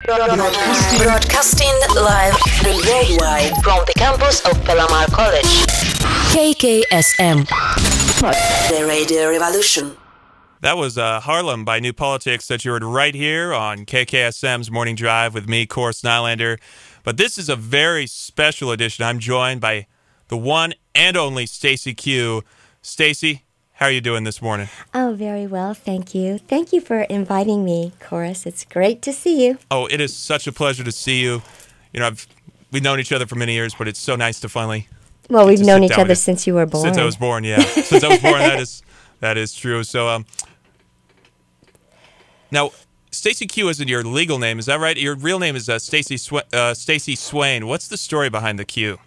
Broadcasting live worldwide from the campus of Pelamar College. KKSM. The Radio Revolution. That was Harlem by New Politics that you heard right here on KKSM's Morning Drive with me, Course Nylander. But this is a very special edition. I'm joined by the one and only Stacey Q. Stacey, how are you doing this morning? Oh, very well, thank you. Thank you for inviting me, Chorus. It's great to see you. Oh, it is such a pleasure to see you. You know, we've known each other for many years, but it's so nice to finally. Well, we've known each other since you were born. Since I was born, yeah. Since I was born, that is true. So, now, Stacey Q isn't your legal name, is that right? Your real name is Stacey Swain. What's the story behind the Q?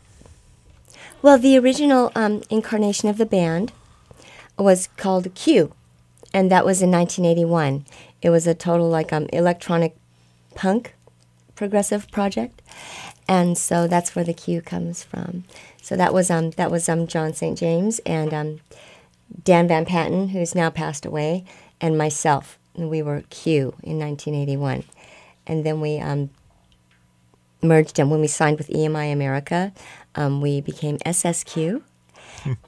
Well, the original incarnation of the band was called Q, and that was in 1981. It was a total electronic punk progressive project, and so that's where the Q comes from. So that was John St. James and Dan Van Patten, who's now passed away, and myself. And we were Q in 1981, and then we merged them when we signed with EMI America. We became SSQ,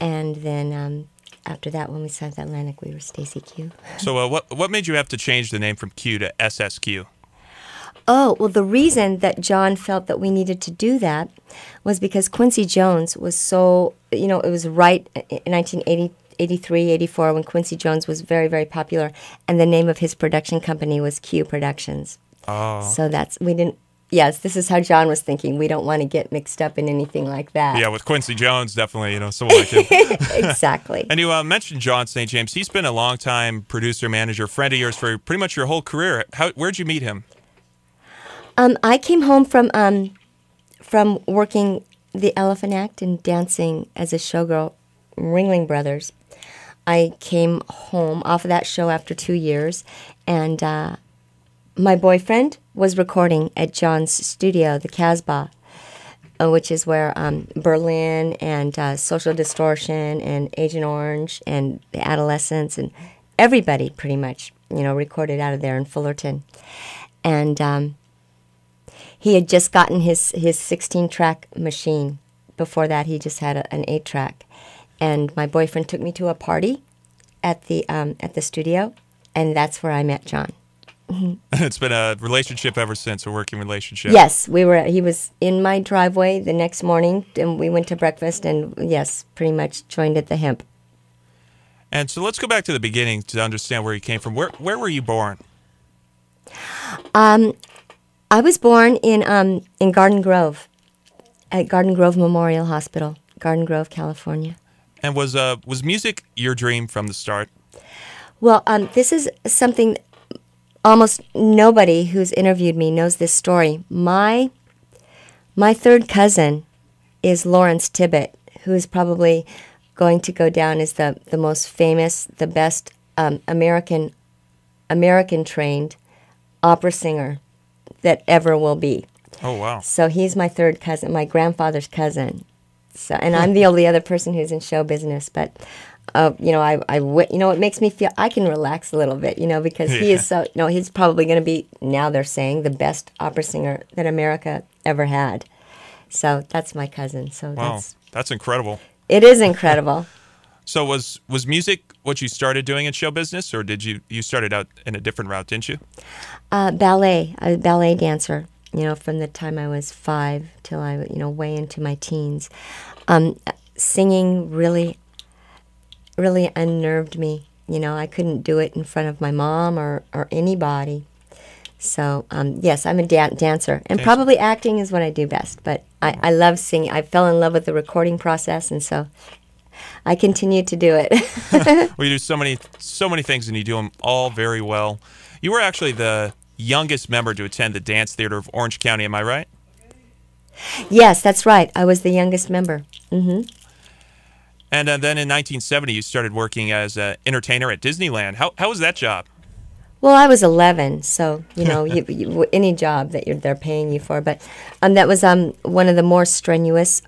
and then after that, when we signed with Atlantic, we were Stacey Q. So what made you have to change the name from Q to SSQ? Oh, well, the reason that John felt that we needed to do that was because Quincy Jones was so, it was right in 1983, 84, when Quincy Jones was very, very popular, and the name of his production company was Q Productions. Oh. So this is how John was thinking. We don't want to get mixed up in anything like that. Yeah, with Quincy Jones, definitely, someone like him. Exactly. And you mentioned John St. James. He's been a longtime producer, manager, friend of yours for pretty much your whole career. Where'd you meet him? I came home from working the Elephant Act and dancing as a showgirl, Ringling Brothers. I came home off of that show after 2 years, and my boyfriend was recording at John's studio, the Casbah, which is where Berlin and Social Distortion and Agent Orange and the Adolescents and everybody pretty much, recorded out of there in Fullerton. And he had just gotten his 16-track machine. Before that, he just had an 8-track. And my boyfriend took me to a party at the studio, and that's where I met John. It's been a relationship ever since, a working relationship. Yes, he was in my driveway the next morning, and we went to breakfast, and yes, pretty much joined at the hemp. And so let's go back to the beginning to understand where you came from. Where were you born? I was born in Garden Grove, at Garden Grove Memorial Hospital, Garden Grove, California. And was music your dream from the start? Well, this is something almost nobody who's interviewed me knows this story. My third cousin is Lawrence Tibbett, who is probably going to go down as the most famous, the best American-trained opera singer that ever will be. Oh, wow. So he's my third cousin, my grandfather's cousin. So, and I'm the only other person who's in show business, but it makes me feel I can relax a little bit, because he is so, he's probably going to be, now they're saying, the best opera singer that America ever had. So that's my cousin. So wow, that's incredible. It is incredible. So was music what you started doing in show business, or did you started out in a different route, didn't you? Ballet. I was a ballet dancer, from the time I was 5 till I, way into my teens. Singing really unnerved me. I couldn't do it in front of my mom or anybody. So, yes, I'm a dancer. And probably acting is what I do best. But I love singing. I fell in love with the recording process, and so I continue to do it. Well, you do so many things, and you do them all very well. You were actually the youngest member to attend the Dance Theater of Orange County, am I right? Yes, that's right. I was the youngest member. Mm-hmm. And then in 1970, you started working as an entertainer at Disneyland. How was that job? Well, I was 11, so, any job that they're paying you for. But that was one of the more strenuous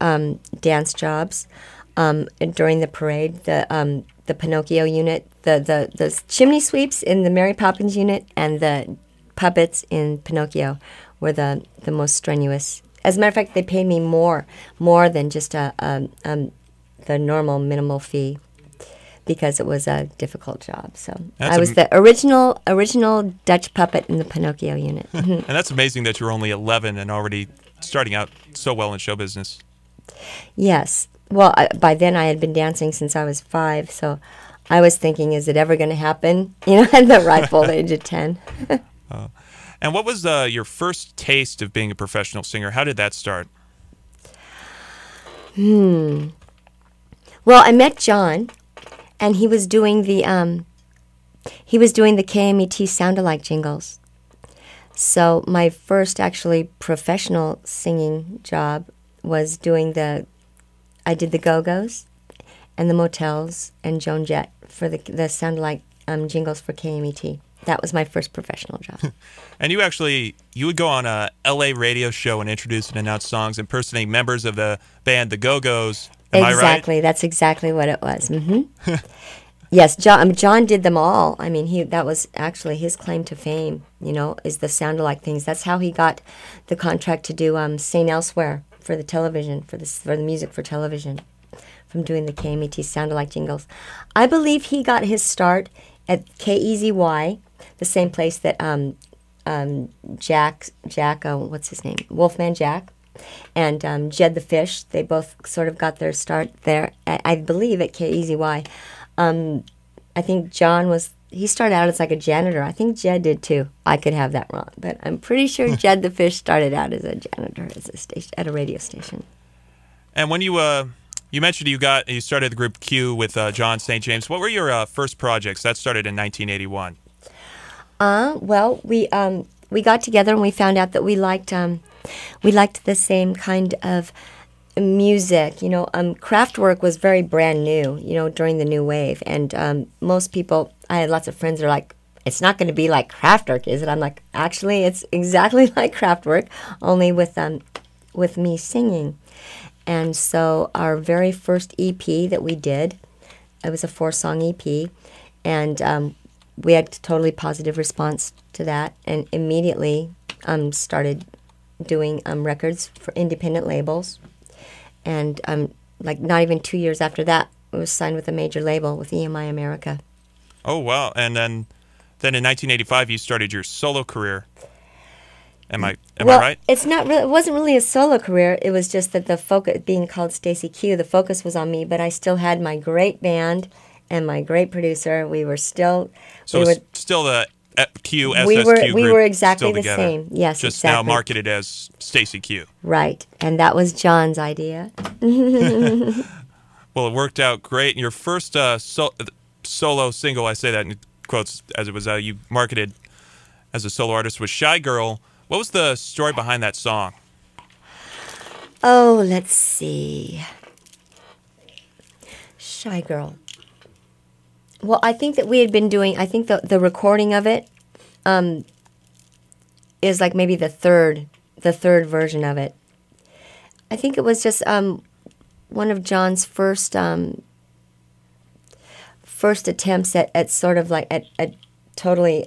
dance jobs during the parade. The Pinocchio unit, the chimney sweeps in the Mary Poppins unit, and the puppets in Pinocchio were the most strenuous. As a matter of fact, they paid me more than just the normal minimal fee, because it was a difficult job. So I was the original Dutch puppet in the Pinocchio unit. And that's amazing that you're only 11 and already starting out so well in show business. Yes. Well, by then I had been dancing since I was 5, so I was thinking, is it ever going to happen? At the ripe old age of 10. And what was your first taste of being a professional singer? How did that start? Well, I met John, and he was doing the KMET sound-alike jingles. So my first actually professional singing job was I did the Go-Go's and the Motels and Joan Jett for the sound-alike jingles for KMET. That was my first professional job. And you would go on a LA radio show and introduce and announce songs impersonating members of the band The Go-Go's. Am I right? Exactly. That's exactly what it was. Mm-hmm. Yes, John did them all. I mean, that was actually his claim to fame, is the sound-alike things. That's how he got the contract to do St. Elsewhere for the television, for the music for television, from doing the KMET sound-alike jingles. I believe he got his start at KEZY, the same place that Jack, what's his name, Wolfman Jack, and Jed the Fish, they both sort of got their start there, I believe, at KEZY. I think he started out as like a janitor. I think Jed did too. I could have that wrong, but I'm pretty sure Jed the Fish started out as a janitor at a radio station. And when you mentioned you started the group Q with John St. James. What were your first projects? That started in 1981. Well, we got together and we found out that we liked the same kind of music. Kraftwerk was very brand new, during the new wave, and most people, I had lots of friends that are like, it's not going to be like Kraftwerk, is it? I'm like, actually, it's exactly like Kraftwerk, only with me singing. And so our very first EP that we did, it was a 4-song EP, and we had a totally positive response to that, and immediately started doing records for independent labels. And like not even 2 years after that, I was signed with a major label with EMI America. Oh, wow. And then in 1985, you started your solo career. Am I right? It wasn't really a solo career. It was just that the focus, being called Stacey Q, the focus was on me, but I still had my great band and my great producer. We were still... So it was still the Q, SSQ group. We were exactly the together. same. Yes, just exactly. Now marketed as Stacey Q. Right, and that was John's idea. Well, it worked out great. And your first solo single, I say that in quotes as it was you marketed as a solo artist, was Shy Girl. What was the story behind that song? Oh, let's see. Shy Girl. Well, I think that we had been doing, I think the recording of it is like maybe the third version of it. I think it was just one of John's first attempts at sort of like at totally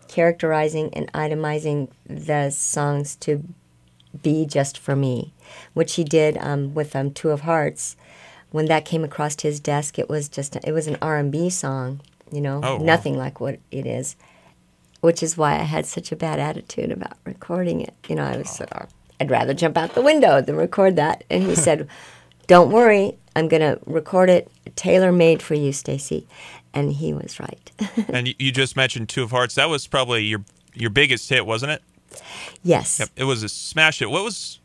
characterizing and itemizing the songs to be just for me, which he did with Two of Hearts. When that came across his desk, it was an R&B song, nothing like what it is, which is why I had such a bad attitude about recording it. I was I'd rather jump out the window than record that. And he said, "Don't worry, I'm going to record it tailor-made for you, Stacey." And he was right. And you just mentioned Two of Hearts. That was probably your biggest hit, wasn't it? Yes. Yep, it was a smash hit. What was?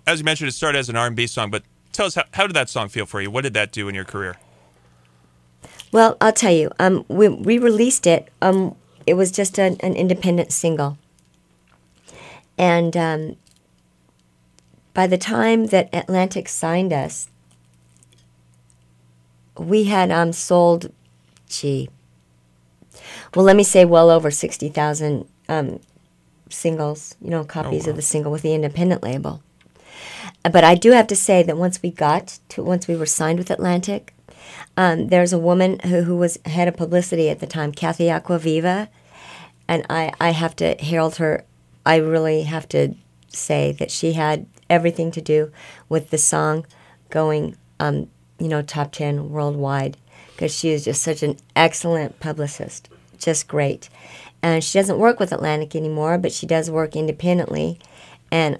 As you mentioned, it started as an R&B song, but tell us, how did that song feel for you? What did that do in your career? Well, I'll tell you. We released it. It was just an independent single. And by the time that Atlantic signed us, we had sold, let me say well over 60,000 singles, copies of the single with the independent label. But I do have to say that once we were signed with Atlantic, there's a woman who was head of publicity at the time, Kathy Aquaviva, and I have to herald her I really have to say that she had everything to do with the song going, top 10 worldwide, because she is just such an excellent publicist, just great. And she doesn't work with Atlantic anymore, but she does work independently. And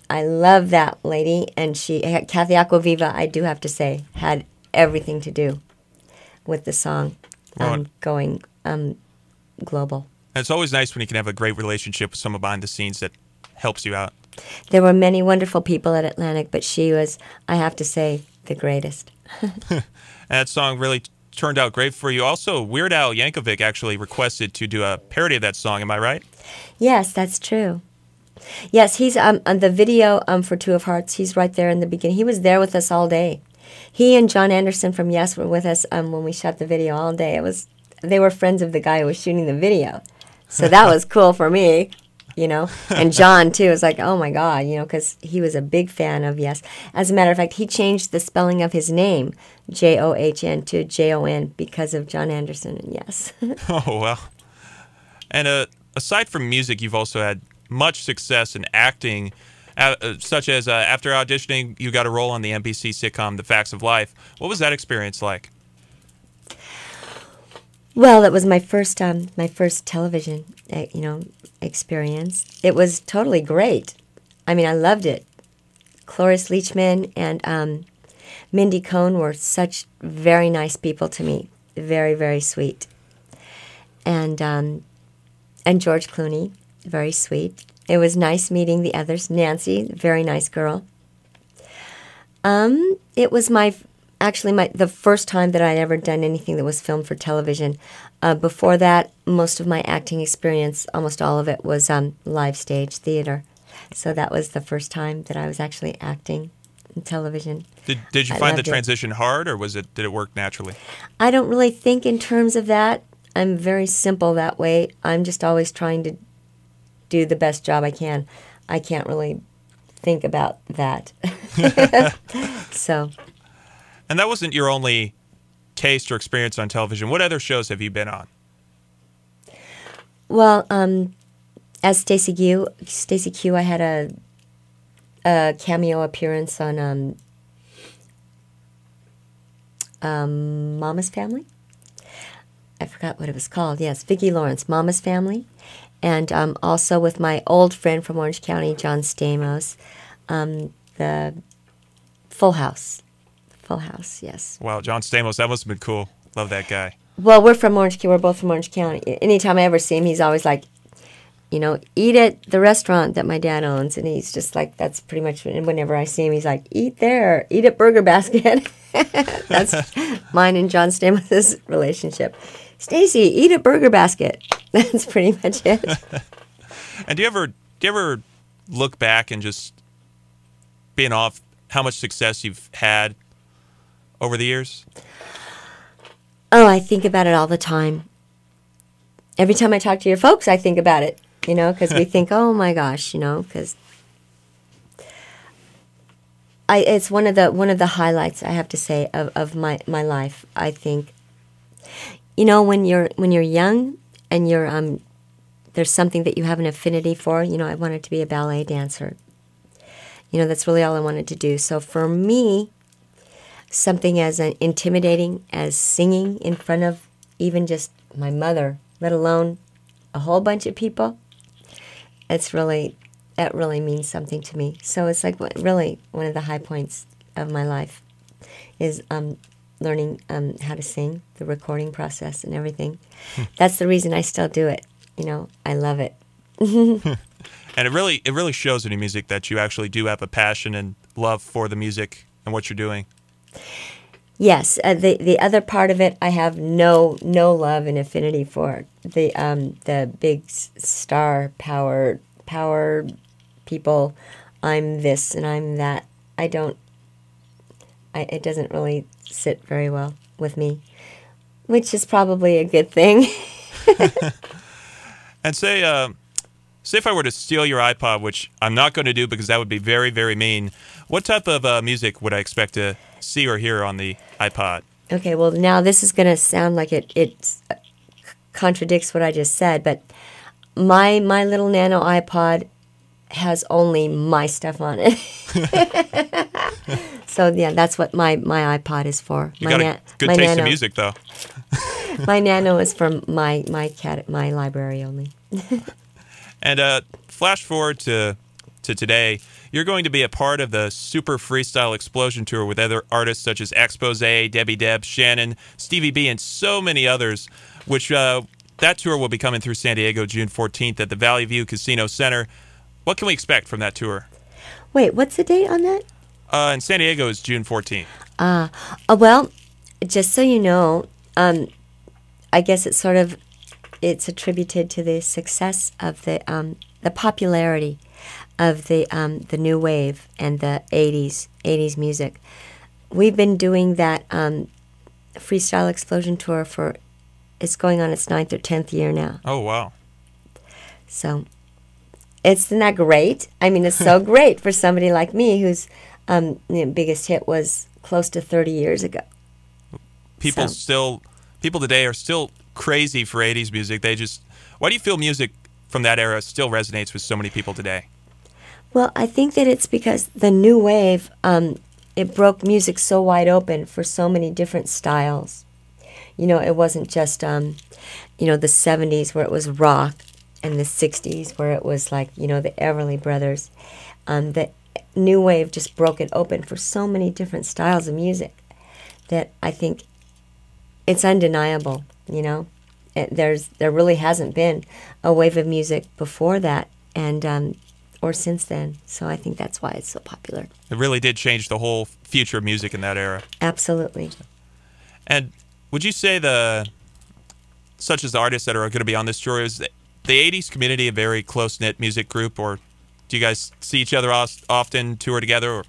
I love that lady. And Kathy Aquaviva, I do have to say, had everything to do with the song going global. And it's always nice when you can have a great relationship with someone behind the scenes that helps you out. There were many wonderful people at Atlantic, but she was, I have to say, the greatest. And that song really turned out great for you. Also, Weird Al Yankovic actually requested to do a parody of that song. Am I right? Yes, that's true. Yes, he's on the video for Two of Hearts. He's right there in the beginning. He was there with us all day. He and John Anderson from Yes were with us when we shot the video all day. They were friends of the guy who was shooting the video, so that was cool for me. And John, too, was like, oh, my God, because he was a big fan of Yes. As a matter of fact, he changed the spelling of his name, John, to Jon, because of John Anderson and Yes. Oh, well. And aside from music, you've also had much success in acting, such as after auditioning, you got a role on the NBC sitcom The Facts of Life. What was that experience like? Well, it was my first television, experience. It was totally great. I mean, I loved it. Cloris Leachman and Mindy Cohn were such very nice people to me, very, very sweet. And George Clooney, very sweet. It was nice meeting the others. Nancy, very nice girl. It was the first time that I'd ever done anything that was filmed for television. Before that, most of my acting experience, almost all of it, was live stage theater. So that was the first time that I was actually acting in television. Did you find the transition hard, or did it work naturally? I don't really think in terms of that. I'm very simple that way. I'm just always trying to do the best job I can. I can't really think about that. So. And that wasn't your only taste or experience on television. What other shows have you been on? Well, as Stacey Q, I had a cameo appearance on Mama's Family. I forgot what it was called. Yes, Vicki Lawrence, Mama's Family. And also with my old friend from Orange County, John Stamos, the Full House. Full House, yes. Wow, John Stamos, that must have been cool. Love that guy. Well, we're from Orange County. We're both from Orange County. Anytime I ever see him, he's always like, eat at the restaurant that my dad owns. And he's just like, that's pretty much, whenever I see him, he's like, eat there, eat at Burger Basket. That's mine and John Stamos' relationship. Stacy, eat at Burger Basket. That's pretty much it. And do you ever look back and just being off how much success you've had over the years? Oh, I think about it all the time. Every time I talk to your folks, I think about it, because we think, oh my gosh, because it's one of the highlights, I have to say, of my life. I think, when you're young and you're there's something that you have an affinity for. I wanted to be a ballet dancer. That's really all I wanted to do. So for me, something as intimidating as singing in front of even just my mother, let alone a whole bunch of people, that really means something to me. So it's like really one of the high points of my life is learning how to sing, the recording process and everything. That's the reason I still do it. I love it. And it really shows in your music that you actually do have a passion and love for the music and what you're doing. Yes, the other part of it, I have no love and affinity for the big star power people. I'm this and I'm that. It doesn't really sit very well with me, which is probably a good thing. And say if I were to steal your iPod, which I'm not going to do because that would be very, very mean, what type of music would I expect to see or hear on the iPod? Okay, well, now this is going to sound like it contradicts what I just said, but my little nano iPod has only my stuff on it. So yeah, that's what my iPod is for. You got a good taste in music, though. My Nano is from my library only. And flash forward to today. You're going to be a part of the Super Freestyle Explosion Tour with other artists such as Expose, Debbie Deb, Shannon, Stevie B, and so many others, which that tour will be coming through San Diego June 14th at the Valley View Casino Center. What can we expect from that tour? Wait, what's the date on that? In San Diego is June 14th. Well, just so you know, I guess it's attributed to the success of the popularity of the new wave and the 80s music. We've been doing that Freestyle Explosion Tour it's going on its 9th or 10th year now. Oh, wow. So, isn't that great? I mean, it's so great for somebody like me whose biggest hit was close to 30 years ago. People today are still crazy for 80s music. Why do you feel music from that era still resonates with so many people today? Well, I think that it's because the new wave, it broke music so wide open for so many different styles. You know, it wasn't just, the 70s where it was rock and the 60s where it was like, the Everly Brothers. The new wave just broke it open for so many different styles of music that I think it's undeniable, There really hasn't been a wave of music before that and or since then. So I think that's why it's so popular. It really did change the whole future of music in that era. Absolutely. And would you say such as the artists that are going to be on this tour, is the 80s community a very close-knit music group, or do you guys see each other often, tour together? Or?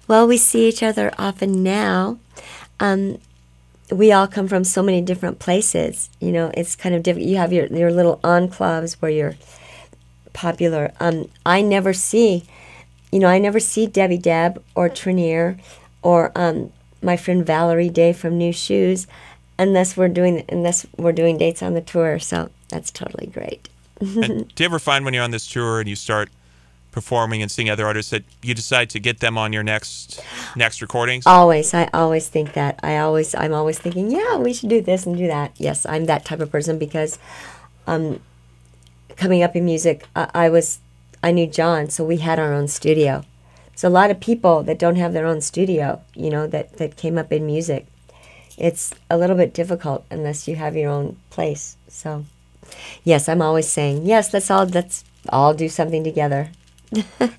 Well, we see each other often now. We all come from so many different places. It's kind of different. You have your little enclaves where you're popular. I never see Debbie Deb or Trinier or my friend Valerie Day from New Shoes unless we're doing dates on the tour. So that's totally great. And do you ever find when you're on this tour and you start performing and seeing other artists that you decide to get them on your next recordings? Always. I always think that. I'm always thinking, yeah, we should do this and do that. Yes, I'm that type of person because coming up in music, I knew John, so we had our own studio. So a lot of people that don't have their own studio, that came up in music, it's a little bit difficult unless you have your own place. So, yes, I'm always saying, yes, let's all do something together.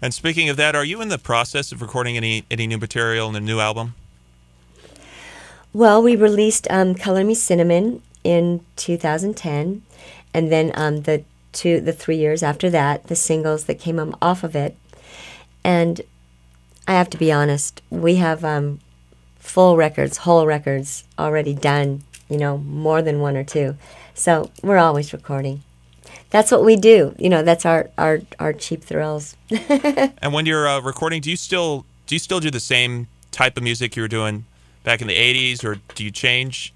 And speaking of that, are you in the process of recording any new material in the new album? Well, we released Color Me Cinnamon in 2010, and then the 3 years after that, the singles that came off of it. And I have to be honest, we have whole records already done, more than one or two. So we're always recording. That's what we do. That's our cheap thrills. And when you're recording, do you still do the same type of music you were doing back in the 80s, or do you change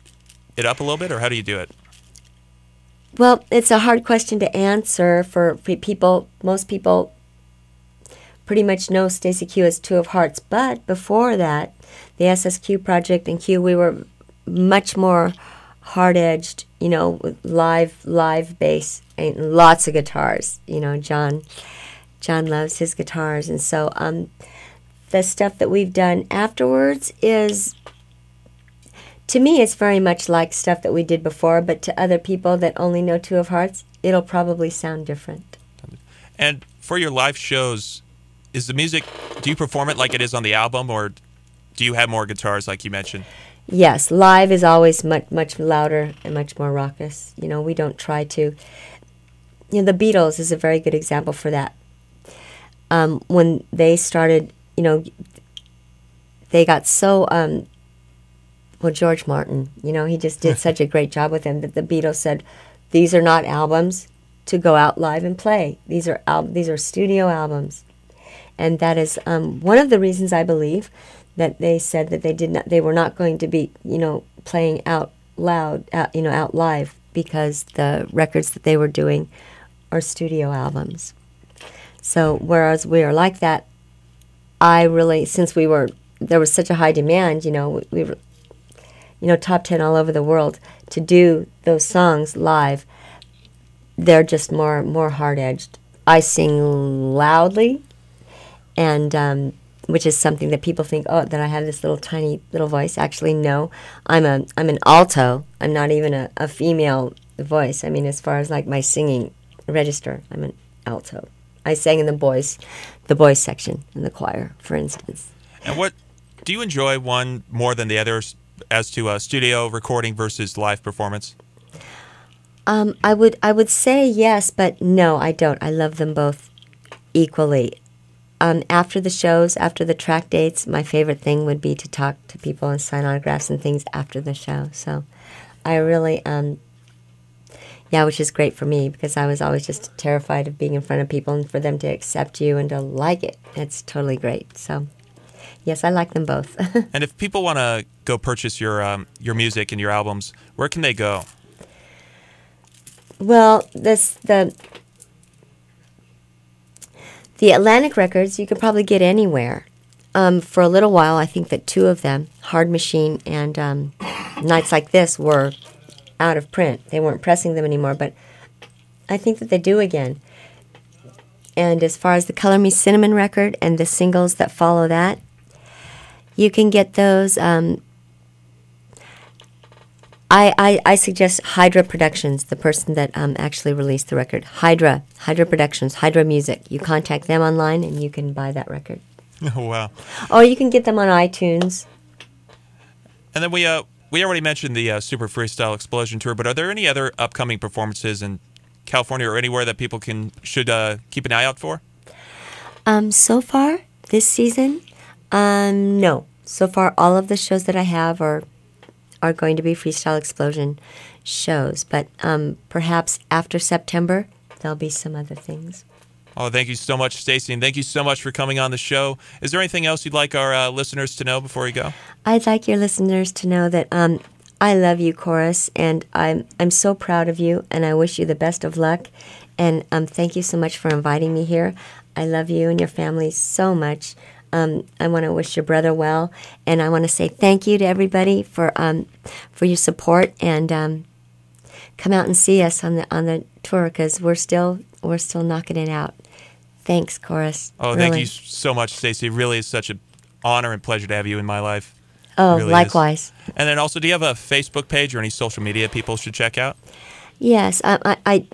it up a little bit, or how do you do it? Well, it's a hard question to answer for people. Most people pretty much know Stacey Q as Two of Hearts, but before that, the SSQ project and Q, we were much more hard-edged, with live bass and lots of guitars. John loves his guitars, and so the stuff that we've done afterwards is, to me, it's very much like stuff that we did before, but to other people that only know Two of Hearts, it'll probably sound different. And for your live shows, is the music, do you perform it like it is on the album, or do you have more guitars like you mentioned? Yes, live is always much louder and much more raucous. We don't try to. The Beatles is a very good example for that. When they started, they got so, George Martin, he just did such a great job with them that the Beatles said, these are not albums to go out live and play. These are studio albums. And that is one of the reasons I believe that they said that they were not going to be, playing out loud, out live, because the records that they were doing are studio albums. So whereas we are like that, I really, since there was such a high demand, we were, top 10 all over the world, to do those songs live, they're just more hard-edged. I sing loudly, and which is something that people think, oh, that I have this little tiny little voice. Actually, no, I'm an alto. I'm not even a female voice. I mean, as far as like my singing register, I'm an alto. I sang in the boys section in the choir, for instance. And what do you enjoy one more than the others as to studio recording versus live performance? I would say yes, but no, I don't. I love them both equally. After the shows, after the track dates, my favorite thing would be to talk to people and sign autographs and things after the show. So I really, which is great for me because I was always just terrified of being in front of people and for them to accept you and to like it. It's totally great. So yes, I like them both. And if people want to go purchase your music and your albums, where can they go? Well, the Atlantic records you could probably get anywhere. For a little while, I think that two of them, Hard Machine and Nights Like This, were out of print. They weren't pressing them anymore, but I think that they do again. And as far as the Color Me Cinnamon record and the singles that follow that, you can get those. I suggest Hydra Productions, the person that actually released the record. Hydra Productions, Hydra Music. You contact them online and you can buy that record. Oh, wow. Or you can get them on iTunes. And then we already mentioned the Super Freestyle Explosion Tour, but are there any other upcoming performances in California or anywhere that people should keep an eye out for? So far, this season, no. So far, all of the shows that I have are going to be Freestyle Explosion shows. But perhaps after September, there'll be some other things. Oh, thank you so much, Stacey, and thank you so much for coming on the show. Is there anything else you'd like our listeners to know before you go? I'd like your listeners to know that I love you, Chorus, and I'm so proud of you, and I wish you the best of luck. And thank you so much for inviting me here. I love you and your family so much. I want to wish your brother well, and I want to say thank you to everybody for your support, and come out and see us on the tour because we're still knocking it out. Thanks, Chorus. Oh, really. Thank you so much, Stacey. It really is such an honor and pleasure to have you in my life. Oh, really likewise. Is. And then also, do you have a Facebook page or any social media people should check out? Yes, I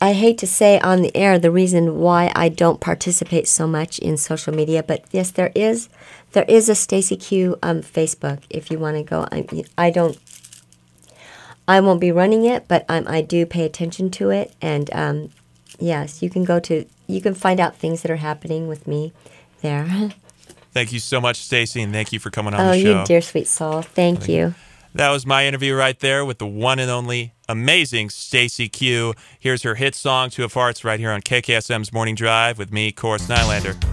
hate to say on the air the reason why I don't participate so much in social media, but yes, there is a Stacey Q Facebook if you want to go. I won't be running it, but I do pay attention to it, and yes, you can find out things that are happening with me there. Thank you so much, Stacey, and thank you for coming on the show. Oh, you dear sweet soul. Thank you. That was my interview right there with the one and only amazing Stacey Q. Here's her hit song, Two of Hearts, right here on KKSM's Morning Drive with me, Chorus Nylander.